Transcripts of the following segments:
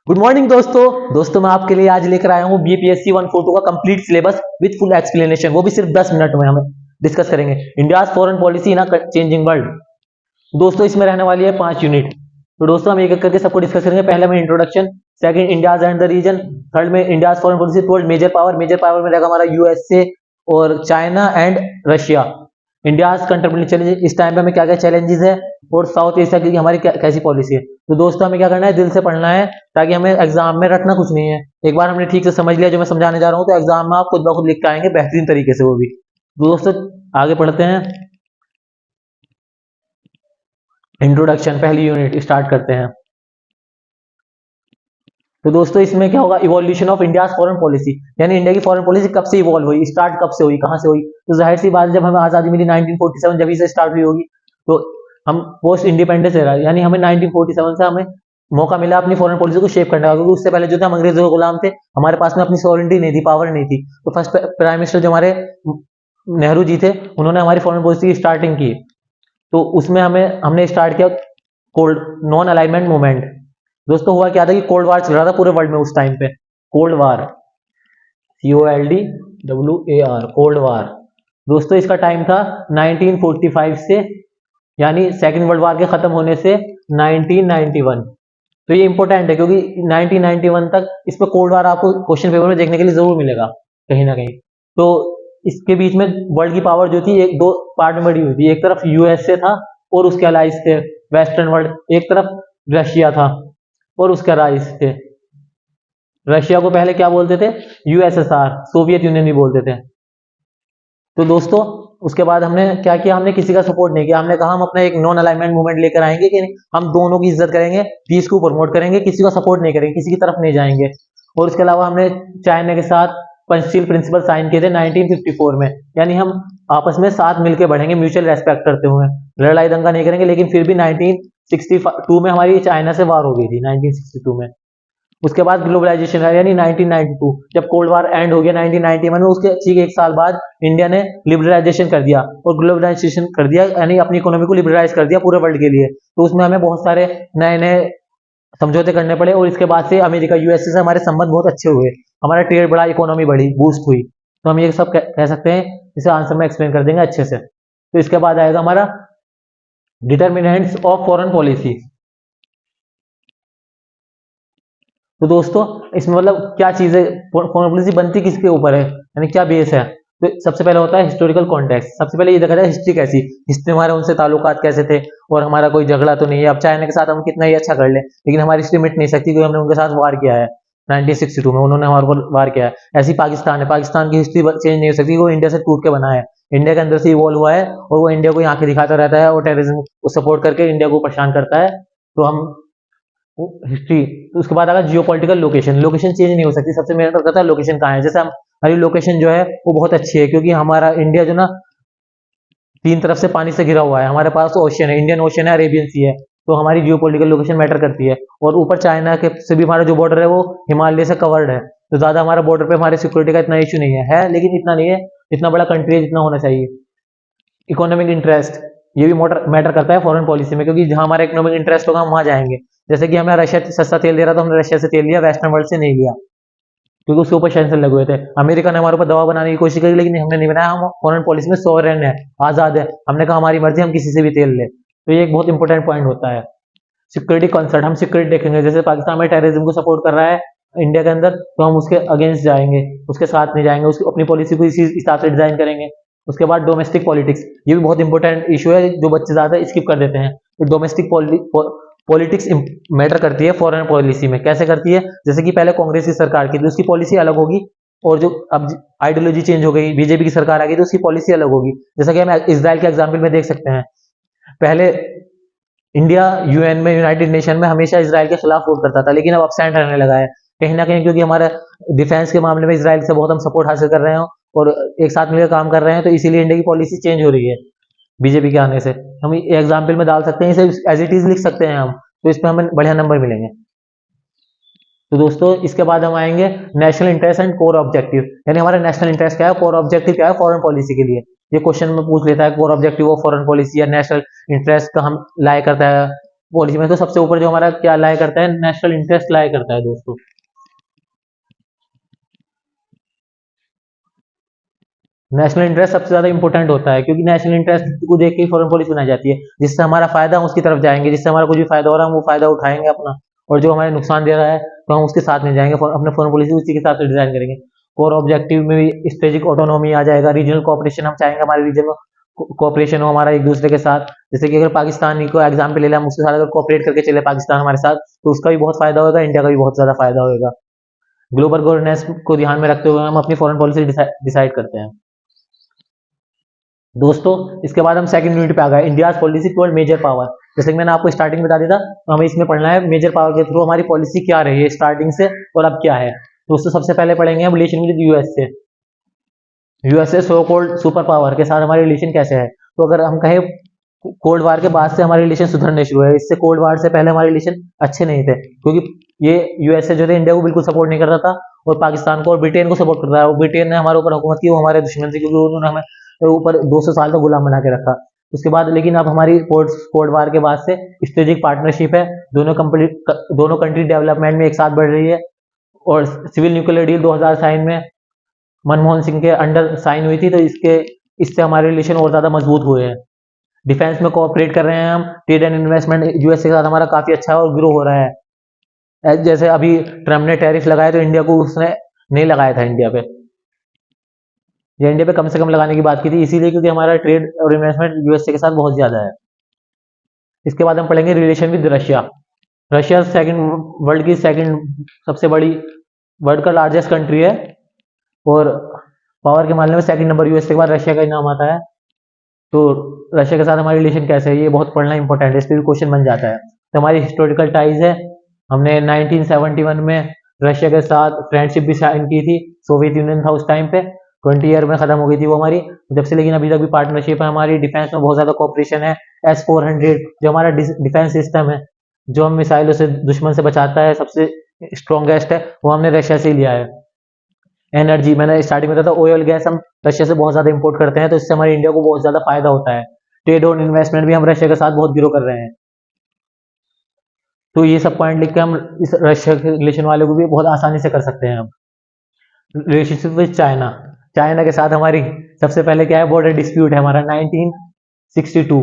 Good morning दोस्तों मैं आपके लिए आज लेकर आया हूँ बीपीएससी 142 का complete syllabus with full explanation, वो भी सिर्फ 10 मिनट में हम डिस्कस करेंगे। India foreign policy in a changing world. दोस्तों इसमें रहने वाली है 5 यूनिट। तो दोस्तों हम एक एक करके सबको डिस्कस करेंगे। पहले में introduction, second India's and the region, third में India's foreign policy toward major power में रहेगा हमारा यूएसए और China and Russia. India contribution challenge, इस टाइम पे हमें क्या क्या चैलेंजेस है और साउथ एशिया की हमारी कैसी पॉलिसी है। तो दोस्तों हमें क्या करना है, दिल से पढ़ना है ताकि हमें एग्जाम में रटना कुछ नहीं है। एक बार हमने ठीक से समझ लिया जो मैं समझाने जा रहा हूँ तो एग्जाम में आप खुद ब खुद लिख के आएंगे बेहतरीन तरीके से, वो भी। तो दोस्तों आगे पढ़ते हैं। इंट्रोडक्शन पहली यूनिट स्टार्ट करते हैं। तो दोस्तों इसमें क्या होगा, evolution of India foreign policy, यानी इंडिया की फॉरेन पॉलिसी कब से इवॉल्व हुई, स्टार्ट कब से हुई, कहां से हुई। तो जाहिर सी बात, जब हमें आजादी मिली 1947 जब से स्टार्ट हुई होगी। तो हम पोस्ट इंडिपेंडेंस एरा, यानी हमें 1947 से हमें मौका मिला अपनी फॉरेन पॉलिसी को शेप करने का, क्योंकि उससे पहले जो थे हम अंग्रेजों के गुलाम थे, हमारे पास में अपनी सॉवरेंटी नहीं थी, पावर नहीं थी। तो फर्स्ट प्राइम मिनिस्टर जो हमारे नेहरू जी थे, उन्होंने हमारी फॉरेन पॉलिसी की स्टार्टिंग की। तो उसमें हमने स्टार्ट किया कोल्ड नॉन अलाइनमेंट मूवमेंट। दोस्तों हुआ क्या था कि कोल्ड वार चल रहा था पूरे वर्ल्ड में उस टाइम पे। Cold war, COLDWAR, cold war. दोस्तों इसका टाइम था 1945 से, यानी सेकेंड वर्ल्ड वार के खत्म होने से 1991। तो ये इंपॉर्टेंट है क्योंकि 1991 तक इस पर कोल्ड वार आपको क्वेश्चन पेपर में देखने के लिए जरूर मिलेगा कहीं ना कहीं। तो इसके बीच में वर्ल्ड की पावर जो थी एक दो पार्ट में बड़ी हुई थी। एक तरफ यूएसए था और उसके अलाइज थे वेस्टर्न वर्ल्ड, एक तरफ रशिया था और उसके अलाइज थे। रशिया को पहले क्या बोलते थे, USSR, सोवियत यूनियन भी बोलते थे। तो दोस्तों उसके बाद हमने क्या किया, हमने किसी का सपोर्ट नहीं किया। हमने कहा हम अपना एक नॉन अलाइनमेंट मूवमेंट लेकर आएंगे कि हम दोनों की इज्जत करेंगे, पीस को प्रमोट करेंगे, किसी का सपोर्ट नहीं करेंगे, किसी की तरफ नहीं जाएंगे। और उसके अलावा हमने चाइना के साथ पंचशील प्रिंसिपल साइन किए थे 1954 में, यानी हम आपस में साथ मिलकर बढ़ेंगे म्यूचुअल रेस्पेक्ट करते हुए, लड़ाई दंगा नहीं करेंगे। लेकिन फिर भी 1962 में हमारी चाइना से वार हो गई थी, 1962 में। उसके बाद ग्लोबलाइजेशन है, यानी 1992 जब कोल्ड वार एंड हो गया 1991 में, उसके ठीक एक साल बाद इंडिया ने लिबरलाइजेशन कर दिया और ग्लोबलाइजेशन कर दिया, यानी अपनी इकोनॉमी को लिबरलाइज कर दिया पूरे वर्ल्ड के लिए। तो उसमें हमें बहुत सारे नए नए समझौते करने पड़े और इसके बाद से अमेरिका यूएसए से हमारे संबंध बहुत अच्छे हुए, हमारा ट्रेड बढ़ा, इकोनॉमी बढ़ी, बूस्ट हुई। तो हम ये सब कह सकते हैं, इसे आंसर में एक्सप्लेन कर देंगे अच्छे से। तो इसके बाद आएगा हमारा डिटर्मिनेंट्स ऑफ फॉरेन पॉलिसी। तो दोस्तों इसमें मतलब क्या चीज है, फॉरेन पॉलिसी बनती किसके ऊपर है, यानी क्या बेस है। तो सबसे पहले होता है हिस्टोरिकल कॉन्टेक्स्ट। सबसे पहले ये देखा जाए हिस्ट्री कैसी, हिस्ट्री हमारे उनसे ताल्लुकात कैसे थे और हमारा कोई झगड़ा तो नहीं है। अब चाइना के साथ हम कितना ही अच्छा कर ले, लेकिन हमारी हिस्ट्री मिट नहीं सकती क्योंकि हमने उनके साथ वार किया है 1962 में, उन्होंने हमारे ऊपर वार किया है। ऐसी पाकिस्तान है, पाकिस्तान की हिस्ट्री चेंज नहीं हो सकती, वो इंडिया से टूट के बना है, इंडिया के अंदर से इवॉल्व हुआ है और वो इंडिया को यहाँ के दिखाता रहता है और टेररिज्म को सपोर्ट करके इंडिया को परेशान करता है। तो हम हिस्ट्री। तो उसके बाद आएगा जियोपॉलिटिकल लोकेशन। लोकेशन चेंज नहीं हो सकती, सबसे मैटर करता है लोकेशन कहाँ है। जैसे हमारी लोकेशन जो है वो बहुत अच्छी है क्योंकि हमारा इंडिया जो ना 3 तरफ से पानी से घिरा हुआ है, हमारे पास ओशियन है, इंडियन ओशियन है, अरेबियन सी है। तो हमारी जियोपॉलिटिकल लोकेशन मैटर करती है। और ऊपर चाइना के से भी हमारा जो बॉर्डर है वो हिमालय से कवर्ड है, तो ज्यादा हमारा बॉर्डर पे हमारी सिक्योरिटी का इतना इशू नहीं है, लेकिन इतना नहीं है, इतना बड़ा कंट्री है जितना होना चाहिए। इकोनॉमिक इंटरेस्ट, ये भी मैटर करता है फॉरेन पॉलिसी में, क्योंकि जहां हमारा इकोनॉमिक इंटरेस्ट होगा हम वहां जाएंगे। जैसे कि हमें रशिया सस्ता तेल दे रहा, तो हमने रशिया से तेल लिया, वेस्टर्न वर्ल्ड से नहीं लिया, क्योंकि उसके ऊपर सैंक्शन लगे हुए थे। अमेरिका ने हमारे ऊपर दबाव बनाने की कोशिश करी, लेकिन हमने नहीं बनाया। हम फॉरेन पॉलिसी में सोवरेन है, आजाद है, हमने कहा हमारी मर्जी, हम किसी से भी तेल ले। तो ये एक बहुत इंपॉर्टेंट पॉइंट होता है। सिक्योरिटी कंसर्ट, हम सिक्योरिटी देखेंगे। जैसे पाकिस्तान में टेररिज्म को सपोर्ट कर रहा है इंडिया के अंदर, तो हम उसके अगेंस्ट जाएंगे, उसके साथ नहीं जाएंगे, उसकी अपनी पॉलिसी को इसी हिसाब से डिजाइन करेंगे। उसके बाद डोमेस्टिक पॉलिटिक्स, ये भी बहुत इंपॉर्टेंट इशू है जो बच्चे ज्यादा स्किप कर देते हैं। तो डोमेस्टिक पॉलिटिक्स मैटर करती है फॉरेन पॉलिसी में। कैसे करती है, जैसे कि पहले कांग्रेस की सरकार की तो उसकी पॉलिसी अलग होगी, और जो अब आइडियोलॉजी चेंज हो गई, बीजेपी की सरकार आ गई तो उसकी पॉलिसी अलग होगी। जैसा कि हम इजराइल के एग्जाम्पल में देख सकते हैं। पहले इंडिया यूएन में, यूनाइटेड नेशन में हमेशा इसराइल के खिलाफ वोट करता था, लेकिन अब अपसेंट रहने लगा है कहीं ना कहीं, क्योंकि हमारा डिफेंस के मामले में इसराइल से बहुत हम सपोर्ट हासिल कर रहे हैं और एक साथ मिलकर काम कर रहे हैं। तो इसीलिए इंडिया की पॉलिसी चेंज हो रही है बीजेपी के आने से। हम एग्जाम्पल में डाल सकते हैं, इसे एज इट इज लिख सकते हैं हम, तो इस पर हमें बढ़िया नंबर मिलेंगे। तो दोस्तों इसके बाद हम आएंगे national interest and core objective, यानी हमारा नेशनल इंटरेस्ट क्या है, कोर ऑब्जेक्टिव क्या है फॉरेन पॉलिसी के लिए। ये क्वेश्चन में पूछ लेता है, core objective of foreign policy या नेशनल इंटरेस्ट का हम लाया करता है पॉलिसी में तो सबसे ऊपर जो हमारा क्या लाया करता है, नेशनल इंटरेस्ट लाया करता है दोस्तों। नेशनल इंटरेस्ट सबसे ज्यादा इंपॉर्टेंट होता है, क्योंकि नेशनल इंटरेस्ट को देख के ही फॉरेन पॉलिसी बनाई जाती है। जिससे हमारा फायदा हम उसकी तरफ जाएंगे, जिससे हमारा कुछ भी फायदा हो रहा है हम वो फायदा उठाएंगे अपना, और जो हमें नुकसान दे रहा है तो हम उसके साथ नहीं जाएंगे, अपने फॉरेन पॉलिसी उसी के हिसाब से डिजाइन करेंगे। कोर ऑब्जेक्टिव में भी स्ट्रेटेजिक ऑटोनॉमी आ जाएगा, रीजनल कोऑपरेशन हम चाहेंगे हमारे रीजन में कोऑपरेशन हो हमारा एक दूसरे के साथ। जैसे कि अगर पाकिस्तान को एग्जाम्पल ले लें, हम उसके साथ अगर कोऑपरेट करके चले पाकिस्तान हमारे साथ, तो उसका भी बहुत फायदा होगा, इंडिया का भी बहुत ज्यादा फायदा होगा। ग्लोबल गवर्नेंस को ध्यान में रखते हुए हम अपनी फॉरेन पॉलिसी डिसाइड करते हैं दोस्तों। इसके बाद हम सेकंड यूनिट पे आ गए, India policy toward major power. जैसे कि मैंने आपको स्टार्टिंग में बता दिया था, तो हमें इसमें पढ़ना है मेजर पावर के थ्रू हमारी पॉलिसी क्या रही है स्टार्टिंग से और अब क्या है। दोस्तों सबसे पहले पढ़ेंगे हम relation with USA. USA so cold super power के साथ हमारे रिलेशन कैसे है। तो अगर हम कहें कोल्ड वार के बाद से हमारे रिलेशन सुधरने शुरू हुए, इससे कोल्ड वार से पहले हमारे रिलेशन अच्छे नहीं थे, क्योंकि ये यूएसए जो थे इंडिया को बिल्कुल सपोर्ट नहीं कर रहा था, और पाकिस्तान को और ब्रिटेन को सपोर्ट कर रहा है। और ब्रिटेन ने हमारे ऊपर हुकूमत की, वो हमारे दुश्मन थे, क्योंकि उन्होंने हमें ऊपर 200 साल तक गुलाम बना के रखा। उसके बाद लेकिन अब हमारी कोल्ड वार के बाद से स्ट्रेटेजिक पार्टनरशिप है, दोनों कंट्री डेवलपमेंट में एक साथ बढ़ रही है। और सिविल न्यूक्लियर डील 2000 साइन में मनमोहन सिंह के अंडर साइन हुई थी, तो इससे हमारे रिलेशन और ज्यादा मजबूत हुए हैं। डिफेंस में कोऑपरेट कर रहे हैं हम, ट्रेड एंड इन्वेस्टमेंट यूएसए के साथ हमारा काफी अच्छा है और ग्रो हो रहा है। जैसे अभी ट्रम्प ने टैरिफ लगाया, तो इंडिया को उसने नहीं लगाया था इंडिया पे, या इंडिया पे कम से कम लगाने की बात की थी, इसीलिए क्योंकि हमारा ट्रेड और इन्वेस्टमेंट यूएसए के साथ बहुत ज्यादा है। इसके बाद हम पढ़ेंगे relation with Russia. Russia world की सेकंड सबसे बड़ी, वर्ल्ड का लार्जेस्ट कंट्री है, और पावर के मामले में सेकंड नंबर यूएसए के बाद रशिया का ही नाम आता है। तो रशिया के साथ हमारी रिलेशन कैसे है, ये बहुत पढ़ना इंपॉर्टेंट है, इस पर भी क्वेश्चन बन जाता है। तो हमारी हिस्टोरिकल टाइज है, हमने 1971 में रशिया के साथ फ्रेंडशिप भी साइन की थी, सोवियत यूनियन था उस टाइम पे, 20 ईयर में खत्म हो गई थी वो हमारी जब से, लेकिन अभी तक भी पार्टनरशिप है हमारी। डिफेंस में बहुत ज्यादा कॉपरेशन है। S-400 जो हमारा डिफेंस सिस्टम है, जो हम मिसाइलों से दुश्मन से बचाता है, सबसे स्ट्रॉन्गेस्ट है, वो हमने रशिया से ही लिया है। एनर्जी मैंने स्टार्टिंग में बताया था, ऑयल गैस हम रशिया से बहुत ज्यादा इंपोर्ट करते हैं, तो इससे हमारे इंडिया को बहुत ज्यादा फायदा होता है। ट्रेड और इन्वेस्टमेंट भी हम रशिया के साथ बहुत ग्रो कर रहे हैं। तो ये सब पॉइंट लिख के हम इस रशिया के रिलेशन वाले को भी बहुत आसानी से कर सकते हैं। हम रिलेशनशिप विद चाइना, चाइना के साथ हमारी सबसे पहले क्या है, बॉर्डर डिस्प्यूट है हमारा 1962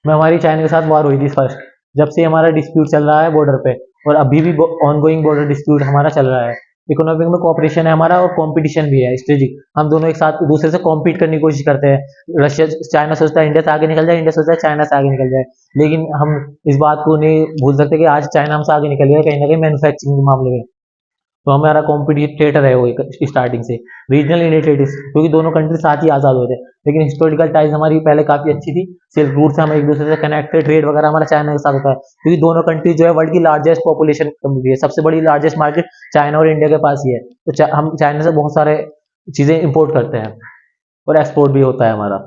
में हमारी चाइना के साथ वार हुई थी फर्स्ट। जब से हमारा डिस्प्यूट चल रहा है बॉर्डर पे, और अभी भी ऑनगोइंग बॉर्डर डिस्प्यूट हमारा चल रहा है। इकोनॉमिक में कोऑपरेशन है हमारा, और कंपटीशन भी है स्ट्रेटेजिक, हम दोनों एक साथ दूसरे से कॉम्पीट करने की कोशिश करते हैं। रशिया चाइना सोचता है इंडिया से आगे निकल जाए, इंडिया सोचता है चाइना से आगे निकल जाए, लेकिन हम इस बात को नहीं भूल सकते कि आज चाइना हमसे आगे निकल गया कहीं ना कहीं मैन्युफैक्चरिंग के मामले में। तो हमारा कॉम्पिटिटर है वो स्टार्टिंग से। रीजनल इनिशिएटिव्स, क्योंकि दोनों कंट्री साथ ही आजाद हुए थे, लेकिन हिस्टोरिकल टाइज हमारी पहले काफी अच्छी थी, सिल्क रूट से हम एक दूसरे से कनेक्ट थे, ट्रेड वगैरह हमारा चाइना के साथ होता है, क्योंकि दोनों कंट्री जो है वर्ल्ड की लार्जेस्ट पॉपुलेशन है, सबसे बड़ी लार्जेस्ट मार्केट चाइना और इंडिया के पास ही है। तो हम चाइना से बहुत सारे चीजें इंपोर्ट करते हैं, और एक्सपोर्ट भी होता है हमारा।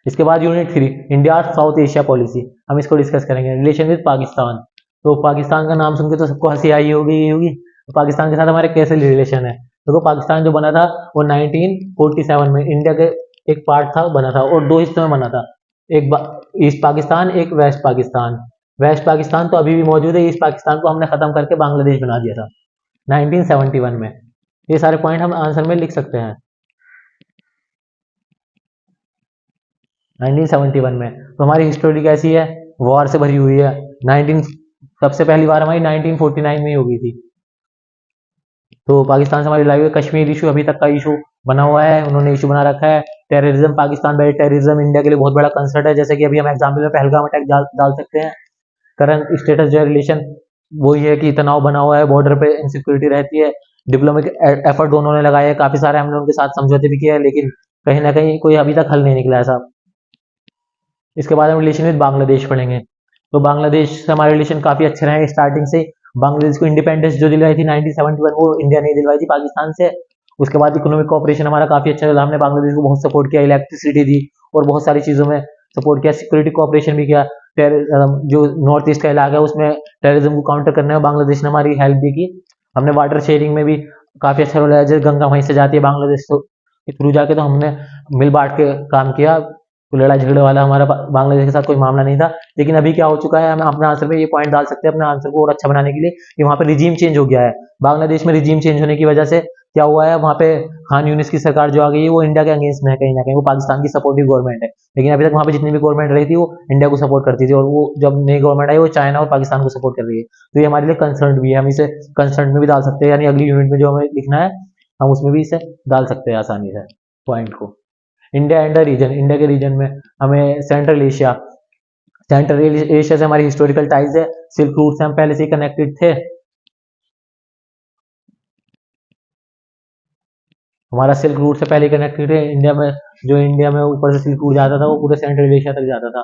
इसके बाद unit 3, India south Asia policy, हम इसको डिस्कस करेंगे। रिलेशन विद पाकिस्तान, तो पाकिस्तान का नाम सुन के तो सबको हंसी आई होगी। तो पाकिस्तान के साथ हमारे कैसे रिलेशन है। देखो पाकिस्तान जो बना था वो 1947 में इंडिया के एक पार्ट था, बना था, और दो हिस्सों में बना था, एक ईस्ट पाकिस्तान, एक वेस्ट पाकिस्तान। वेस्ट पाकिस्तान तो अभी भी मौजूद है, ईस्ट पाकिस्तान को हमने खत्म करके बांग्लादेश बना दिया था 1971 में। ये सारे पॉइंट हम आंसर में लिख सकते हैं 1971 में। तो हमारी हिस्टोरी कैसी है, वॉर से भरी हुई है। सबसे पहली बार हमारी 1949 में ही हो गई थी। तो पाकिस्तान से हमारी लड़ाई हुई। कश्मीर इशू अभी तक का इशू बना हुआ है, उन्होंने इशू बना रखा है। Terrorism, Pakistan by terrorism India के लिए बहुत बड़ा कंसर्ट है, जैसे कि अभी हम एग्जाम्पल में पहलगाम अटैक डाल सकते हैं। करंट स्टेटस जो रिलेशन वही है कि तनाव बना हुआ है, बॉर्डर पे इनसिक्योरिटी रहती है। डिप्लोमेटिक एफर्ट दोनों ने लगाए, काफी सारे हमने उनके साथ समझौते भी किए हैं, लेकिन कहीं ना कहीं कोई अभी तक हल नहीं निकला है साहब। इसके बाद हम रिलेशन विद बांग्लादेश पढ़ेंगे। तो बांग्लादेश से हमारे रिलेशन काफी अच्छे रहे स्टार्टिंग से। बांग्लादेश को इंडिपेंडेंस जो दिलवाई थी 1971, वो इंडिया ने दिलवाई थी पाकिस्तान से। उसके बाद इकोनॉमिक कोऑपरेशन हमारा काफी अच्छा चला, हमने बांग्लादेश को बहुत सपोर्ट किया, इलेक्ट्रिसिटी दी और बहुत सारी चीजों में सपोर्ट किया। सिक्योरिटी कोऑपरेशन भी किया। जो नॉर्थ ईस्ट का इलाका है उसमें टेररिज्म को काउंटर करने में बांग्लादेश ने हमारी हेल्प भी की। हमने वाटर शेयरिंग में भी काफी अच्छा रोल है, जैसे गंगा वहीं से जाती है बांग्लादेश, तो के थ्रू जाके तो हमने मिल बांट के काम किया, तो लड़ाई झगड़े वाला हमारा बांग्लादेश के साथ कोई मामला नहीं था। लेकिन अभी क्या हो चुका है, हम अपने आंसर में ये पॉइंट डाल सकते हैं अपने आंसर को और अच्छा बनाने के लिए, कि वहाँ पे रिजीम चेंज हो गया है। बांग्लादेश में रिजीम चेंज होने की वजह से क्या हुआ है, वहाँ पे खान यूनिस की सरकार जो आ गई है वो इंडिया के अगेंस्ट में है, कहीं ना कहीं वो पाकिस्तान की सपोर्टिव गवर्नमेंट है। लेकिन अभी तक वहाँ पे जितनी भी गवर्नमेंट रही थी वो इंडिया को सपोर्ट करती थी, और वो जब नई गवर्नमेंट आई वो चाइना और पाकिस्तान को सपोर्ट कर रही है। तो ये हमारे लिए कंसर्न भी है, हम इसे कंसर्न में भी डाल सकते हैं, यानी अगली यूनिट में जो हमें लिखना है हम उसमें भी इसे डाल सकते हैं आसानी से पॉइंट को। India and the region, India के रीजन में हमें सेंट्रल एशिया से हमारी हिस्टोरिकल टाइज है, सिल्क रूट से हम पहले से ही कनेक्टेड थे। हमारा सिल्क रूट से पहले कनेक्टेड है इंडिया में, जो इंडिया में ऊपर से सिल्क रूट जाता था वो पूरे सेंट्रल एशिया तक जाता था।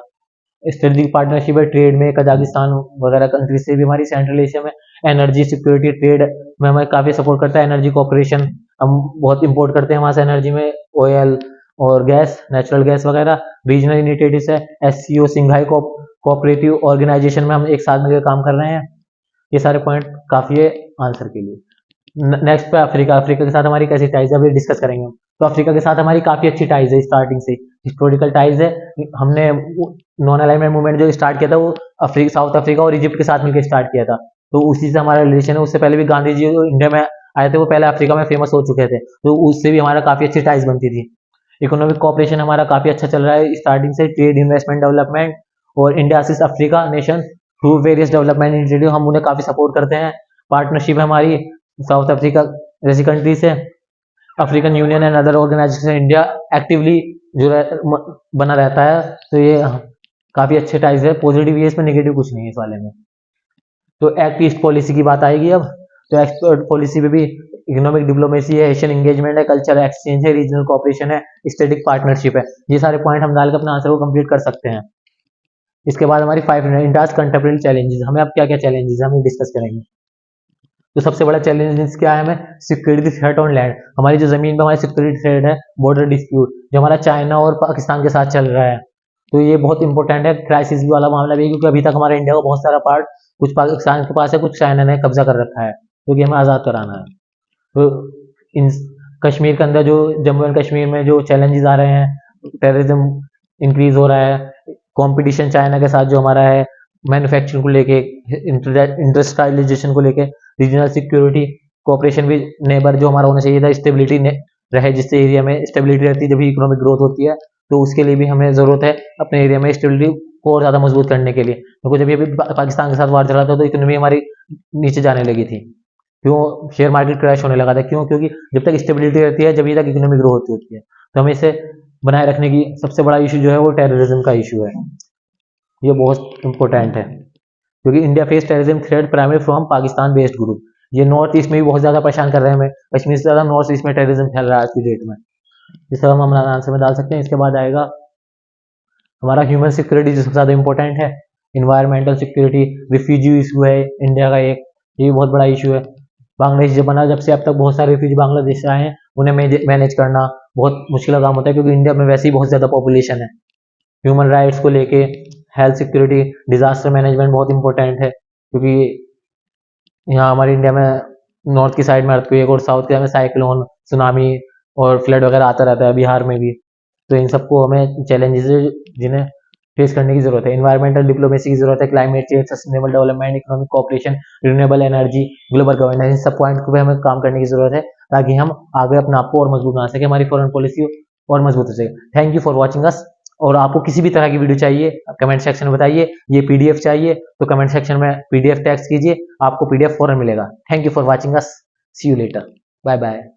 स्ट्रेटेजिक पार्टनरशिप है ट्रेड में, कजाकिस्तान वगैरह कंट्री से भी हमारी सेंट्रल एशिया में। एनर्जी सिक्योरिटी ट्रेड में हमें काफ़ी सपोर्ट करता है। एनर्जी कॉपरेशन, हम बहुत इंपोर्ट करते हैं वहाँ से एनर्जी में, ऑयल और गैस, नेचुरल गैस वगैरह। रीजनल इनिशिएटिव्स है, एससीओ सिंघाई कोऑपरेटिव ऑर्गेनाइजेशन में हम एक साथ मिलकर काम कर रहे हैं। ये सारे पॉइंट काफ़ी है आंसर के लिए। नेक्स्ट पे अफ्रीका, अफ्रीका के साथ हमारी कैसी टाइज है अभी डिस्कस करेंगे हम। तो अफ्रीका के साथ हमारी काफ़ी अच्छी टाइज है, स्टार्टिंग से हिस्टोरिकल टाइज है। हमने नॉन अलाइनमेंट मूवमेंट जो स्टार्ट किया था वो साउथ अफ्रीका और इजिप्ट के साथ मिलकर स्टार्ट किया था, तो उसी से हमारा रिलेशन है। उससे पहले भी गांधी जी जो इंडिया में आए थे वो पहले अफ्रीका में फेमस हो चुके थे, तो उससे भी हमारा काफ़ी अच्छी टाइज बनती थी। इकोनॉमिक कॉपरेशन हमारा काफ़ी अच्छा चल रहा है स्टार्टिंग से, ट्रेड, इन्वेस्टमेंट, डेवलपमेंट, और India assist Africa nation through various development initiative, हम उन्हें काफ़ी सपोर्ट करते हैं। पार्टनरशिप है हमारी साउथ अफ्रीका जैसी कंट्री से। African Union and other organisation India actively जो बना रहता है, तो ये काफ़ी अच्छे टाइज है। पॉजिटिव ये, इसमें नेगेटिव कुछ नहीं है इस वाले में। तो एक्ट ईस्ट पॉलिसी की बात आएगी अब। तो एक्सपोर्ट पॉलिसी में भी इकोनॉमिक डिप्लोमेसी है, एशियन एंगेजमेंट है, कल्चरल एक्सचेंज है, रीजनल कॉपरेशन है, स्ट्रेटेजिक पार्टनरशिप है। ये सारे पॉइंट हम डाल के अपना आंसर को कंप्लीट कर सकते हैं। इसके बाद हमारी 5 इंडियाज कंटेम्प्रेरी चैलेंजेस, हमें अब क्या क्या चैलेंजेस हम डिस्कस करेंगे। तो सबसे बड़ा चैलेंज क्या है, हमें सिक्योरिटी थ्रेट ऑन लैंड, हमारी जो जमीन पर हमारी सिक्योरिटी थ्रेट है, बॉर्डर डिस्प्यूट जो हमारा चाइना और पाकिस्तान के साथ चल रहा है। तो ये बहुत इंपॉर्टेंट है, क्राइसिस वाला मामला भी, क्योंकि अभी तक हमारे इंडिया का बहुत सारा पार्ट कुछ पाकिस्तान के पास है, कुछ चाइना ने कब्जा कर रखा है, क्योंकि हमें आज़ाद कराना है। तो इन कश्मीर के अंदर जो जम्मू एंड कश्मीर में जो चैलेंजेस आ रहे हैं, टेररिज्म इंक्रीज हो रहा है, कंपटीशन चाइना के साथ जो हमारा है मैन्युफैक्चरिंग को लेके, इंडस्ट्रियलाइजेशन को लेके, रीजनल सिक्योरिटी कोऑपरेशन भी नेबर जो हमारा होना चाहिए था, स्टेबिलिटी रहे, जिससे एरिया में स्टेबिलिटी रहती है, जब इकोनॉमिक ग्रोथ होती है। तो उसके लिए भी हमें ज़रूरत है अपने एरिया में स्टेबिलिटी को और ज़्यादा मजबूत करने के लिए, क्योंकि जब ये पाकिस्तान के साथ वार चला था तो इकोनॉमी हमारी नीचे जाने लगी थी। क्यों? शेयर मार्केट क्रैश होने लगा था। क्यों? क्योंकि जब तक स्टेबिलिटी रहती है जब तक इकोनॉमी ग्रो होती है। तो हमें इसे बनाए रखने की सबसे बड़ा इशू जो है वो टेररिज्म का इशू है, ये बहुत इंपॉर्टेंट है, क्योंकि India face terrorism threat primary from Pakistan based group. ये नॉर्थ ईस्ट में भी बहुत ज़्यादा परेशान कर रहे हैं हमें, कश्मीर से ज़्यादा नॉर्थ ईस्ट में टेररिज्म फैल रहा है आज की डेट में। जिससे हम हमारा आंसर में डाल सकते हैं। इसके बाद आएगा हमारा ह्यूमन सिक्योरिटी, जो सबसे ज़्यादा इंपॉर्टेंट है। इन्वायरमेंटल सिक्योरिटी, रिफ्यूजी इशू है इंडिया का एक, ये बहुत बड़ा इशू है। बांग्लादेश जब बना, जब से अब तक बहुत सारे रिफ्यूजी बांग्लादेश से आए हैं, उन्हें मैनेज करना बहुत मुश्किल का काम होता है, क्योंकि इंडिया में वैसे ही बहुत ज़्यादा पॉपुलेशन है। ह्यूमन राइट्स को लेके, हेल्थ सिक्योरिटी, डिजास्टर मैनेजमेंट बहुत इंपॉर्टेंट है, क्योंकि यहाँ हमारे इंडिया में नॉर्थ की साइड में अर्थक्वेक और साउथ के में साइक्लोन, सुनामी और फ्लड वगैरह आता रहता है, बिहार में भी। तो इन सबको हमें चैलेंजेस जिन्हें फेस करने की जरूरत है। इन्वायरमेंटल डिप्लोमेसी की जरूरत है, climate change, sustainable development, economic cooperation, renewable energy, global governance, इन सब पॉइंट पे हमें काम करने की जरूरत है, ताकि हम आगे अपने आप को और मजबूत बना सके, हमारी फॉरेन पॉलिसी और मजबूत हो सके। थैंक यू फॉर वॉचिंग अस। और आपको किसी भी तरह की वीडियो चाहिए कमेंट सेक्शन में बताइए। ये पीडीएफ चाहिए तो कमेंट सेक्शन में पीडीएफ टेक्स्ट कीजिए, आपको पीडीएफ फौरन मिलेगा। Thank you for watching us, see you later, bye bye.